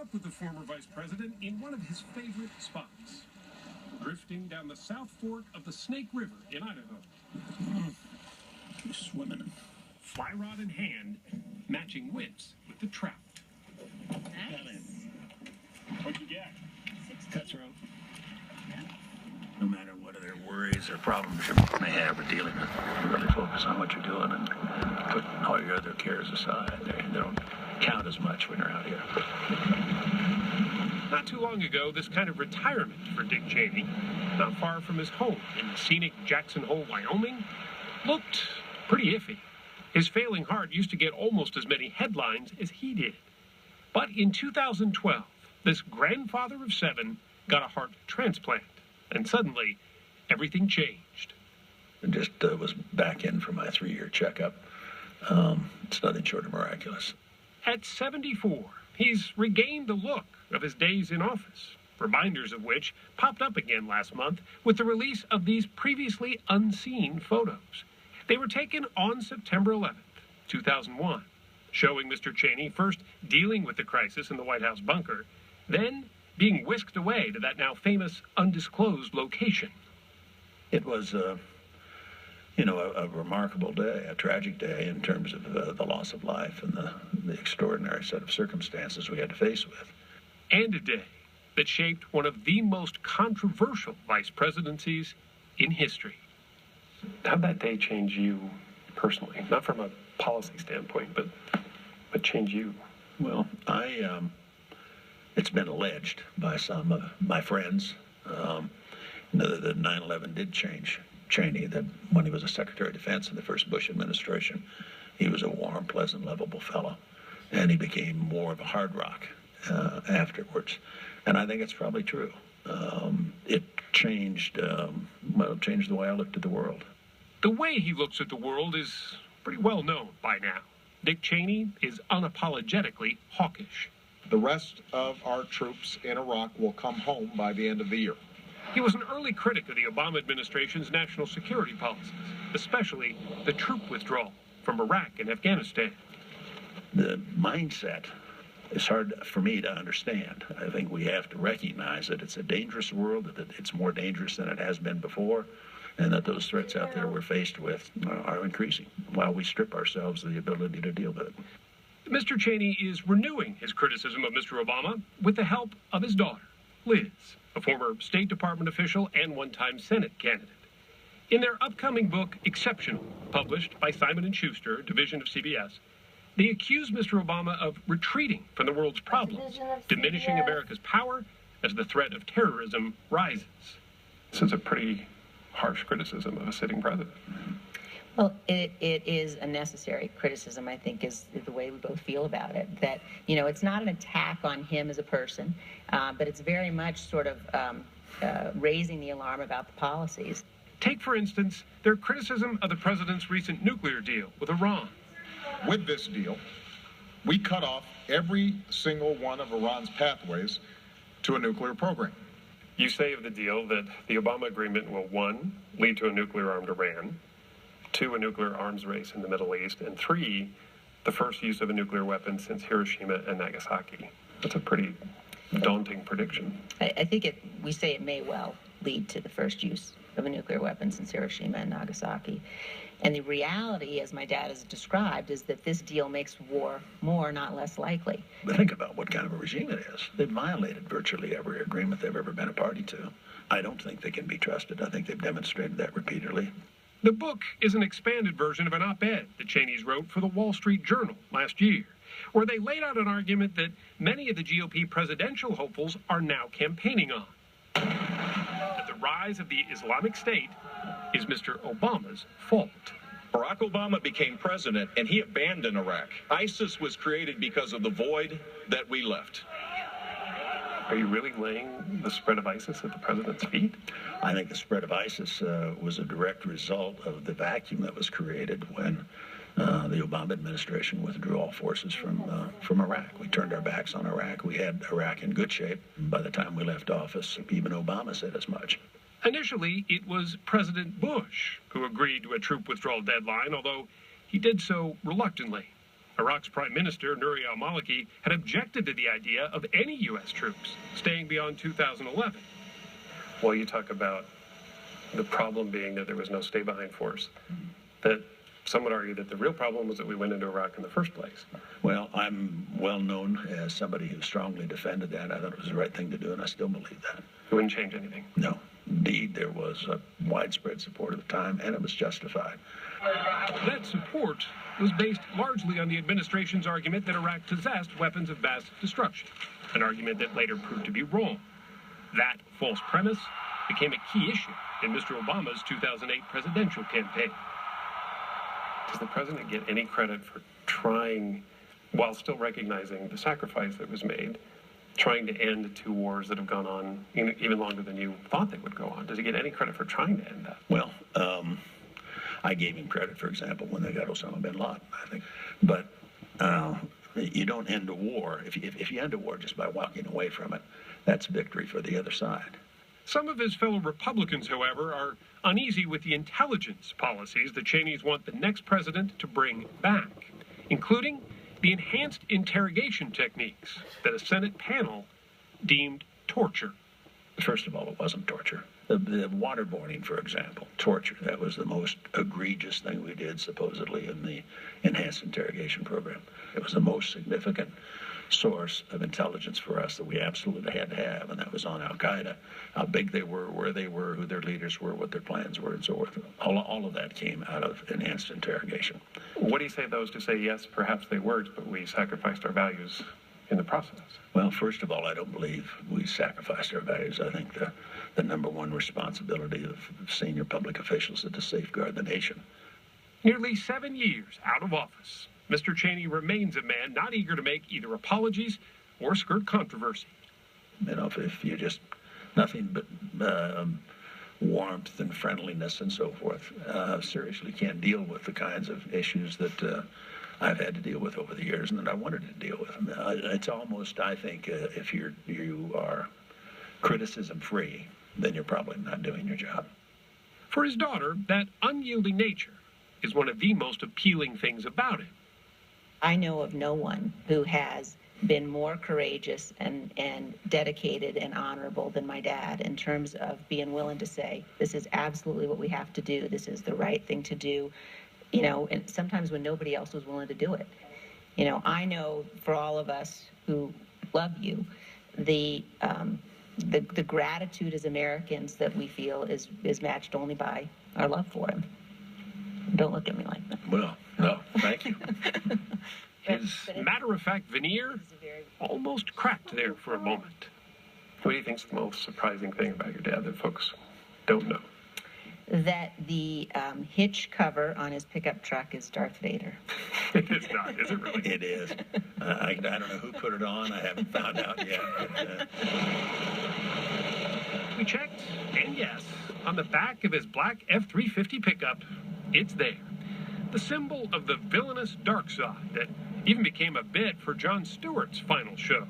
up with the former vice president in one of his favorite spots, drifting down the South Fork of the Snake River in Idaho. He's swimming. Fly rod in hand, matching whips with the trout. Nice. What'd you get? Cutthroat. No matter what other worries or problems you may have or dealing with, you really focus on what you're doing and put all your other cares aside. They don't count as much when you're out here. Not too long ago, this kind of retirement for Dick Cheney, not far from his home in scenic Jackson Hole, Wyoming, looked pretty iffy. His failing heart used to get almost as many headlines as he did. But in 2012, this grandfather of 7 got a heart transplant, and suddenly everything changed. I just was back in for my 3-year checkup. It's nothing short of miraculous. At 74, he's regained the look of his days in office, reminders of which popped up again last month with the release of these previously unseen photos. They were taken on September 11th, 2001, showing Mr. Cheney first dealing with the crisis in the White House bunker, then being whisked away to that now famous undisclosed location. It was, a remarkable day, a tragic day in terms of the loss of life and the extraordinary set of circumstances we had to face with. And a day that shaped one of the most controversial vice presidencies in history. How'd that day change you personally? Not from a policy standpoint, but change you? Well, it's been alleged by some of my friends that 9/11 did change Cheney, that when he was a Secretary of Defense in the first Bush administration, he was a warm, pleasant, lovable fellow, and he became more of a hard rock afterwards. And I think it's probably true. It changed the way I looked at the world. The way he looks at the world is pretty well known by now. Dick Cheney is unapologetically hawkish. The rest of our troops in Iraq will come home by the end of the year. He was an early critic of the Obama administration's national security policies, especially the troop withdrawal from Iraq and Afghanistan. The mindset is hard for me to understand. I think we have to recognize that it's a dangerous world, that it's more dangerous than it has been before, and that those threats out there we're faced with are increasing while we strip ourselves of the ability to deal with it. Mr. Cheney is renewing his criticism of Mr. Obama with the help of his daughter, Liz, a former State Department official and one-time Senate candidate. In their upcoming book, Exceptional, published by Simon & Schuster, division of CBS, they accuse Mr. Obama of retreating from the world's problems, diminishing America's power as the threat of terrorism rises. This is a pretty harsh criticism of a sitting president. Well, it is a necessary criticism, I think, is the way we both feel about it. That, it's not an attack on him as a person, but it's very much sort of raising the alarm about the policies. Take, for instance, their criticism of the president's recent nuclear deal with Iran. With this deal, we cut off every single one of Iran's pathways to a nuclear program. You say of the deal that the Obama agreement will, 1, lead to a nuclear-armed Iran, 2, a nuclear arms race in the Middle East, and 3, the first use of a nuclear weapon since Hiroshima and Nagasaki. That's a pretty daunting prediction. I think we say it may well lead to the first use of a nuclear weapon since Hiroshima and Nagasaki. And the reality, as my dad has described, is that this deal makes war more, not less likely. But think about what kind of a regime it is. They've violated virtually every agreement they've ever been a party to. I don't think they can be trusted. I think they've demonstrated that repeatedly. The book is an expanded version of an op-ed that Cheney's wrote for the Wall Street Journal last year, where they laid out an argument that many of the GOP presidential hopefuls are now campaigning on. That the rise of the Islamic State is Mr. Obama's fault. Barack Obama became president and he abandoned Iraq. ISIS was created because of the void that we left. Are you really laying the spread of ISIS at the president's feet? I think the spread of ISIS was a direct result of the vacuum that was created when the Obama administration withdrew all forces from Iraq. We turned our backs on Iraq. We had Iraq in good shape. By the time we left office, even Obama said as much. Initially, it was President Bush who agreed to a troop withdrawal deadline, although he did so reluctantly. Iraq's Prime Minister, Nouri al-Maliki, had objected to the idea of any U.S. troops staying beyond 2011. Well, you talk about the problem being that there was no stay-behind force, that some would argue that the real problem was that we went into Iraq in the first place. Well, I'm well known as somebody who strongly defended that. I thought it was the right thing to do, and I still believe that. It wouldn't change anything. No. Indeed, there was widespread support at the time, and it was justified. That support was based largely on the administration's argument that Iraq possessed weapons of mass destruction, an argument that later proved to be wrong. That false premise became a key issue in Mr. Obama's 2008 presidential campaign. Does the president get any credit for trying, while still recognizing the sacrifice that was made, trying to end two wars that have gone on even longer than you thought they would go on? Does he get any credit for trying to end that? Well, I gave him credit, for example, when they got Osama bin Laden, I think. But you don't end a war. If you end a war just by walking away from it, that's victory for the other side. Some of his fellow Republicans, however, are uneasy with the intelligence policies the Cheneys want the next president to bring back, including the enhanced interrogation techniques that a Senate panel deemed torture. First of all, it wasn't torture. The waterboarding, for example, torture. That was the most egregious thing we did, supposedly, in the enhanced interrogation program. It was the most significant source of intelligence for us that we absolutely had to have, and that was on Al-Qaeda, how big they were, where they were, who their leaders were, what their plans were, and so forth. All of that came out of enhanced interrogation. What do you say to those to say, yes, perhaps they worked, but we sacrificed our values in the process? Well, first of all, I don't believe we sacrificed our values. I think the number one responsibility of senior public officials is to safeguard the nation. Nearly 7 years out of office, Mr. Cheney remains a man not eager to make either apologies or skirt controversy. You know, if you just nothing but warmth and friendliness and so forth, seriously can't deal with the kinds of issues that I've had to deal with over the years and that I wanted to deal with. It's almost, I think, if you are criticism free, then you're probably not doing your job. For his daughter, that unyielding nature is one of the most appealing things about him. I know of no one who has been more courageous and dedicated and honorable than my dad in terms of being willing to say, this is absolutely what we have to do. This is the right thing to do. You know, and sometimes when nobody else was willing to do it. You know, I know for all of us who love you, the gratitude as Americans that we feel is matched only by our love for him. Don't look at me like that. Well, no, thank you. His matter-of-fact veneer almost cracked there for a moment. What do you think's the most surprising thing about your dad that folks don't know? That the hitch cover on his pickup truck is Darth Vader. It is not, is it really? It is. I don't know who put it on. I haven't found out yet. But, We checked, and yes, on the back of his black F-350 pickup, it's there. The symbol of the villainous dark side that even became a bit for Jon Stewart's final show.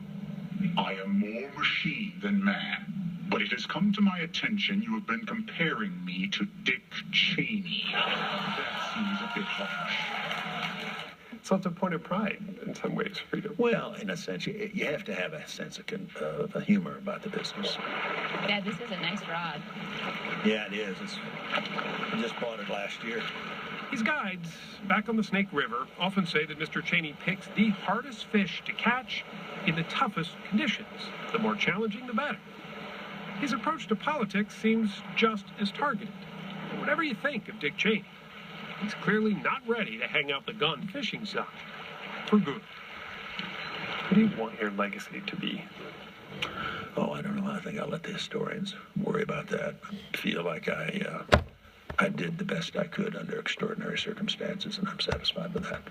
I am more machine than man. But it has come to my attention you have been comparing me to Dick Cheney. That seems a bit harsh. So it's a point of pride in some ways for you. well, in a sense, you have to have a sense of humor about the business. Dad, this is a nice rod. Yeah, it is. I just bought it last year. His guides back on the Snake River often say that Mr. Cheney picks the hardest fish to catch in the toughest conditions. The more challenging, the better. His approach to politics seems just as targeted. And whatever you think of Dick Cheney, he's clearly not ready to hang out the gun fishing side for good. What do you want your legacy to be? Oh, I don't know. I think I'll let the historians worry about that. I feel like I did the best I could under extraordinary circumstances, and I'm satisfied with that.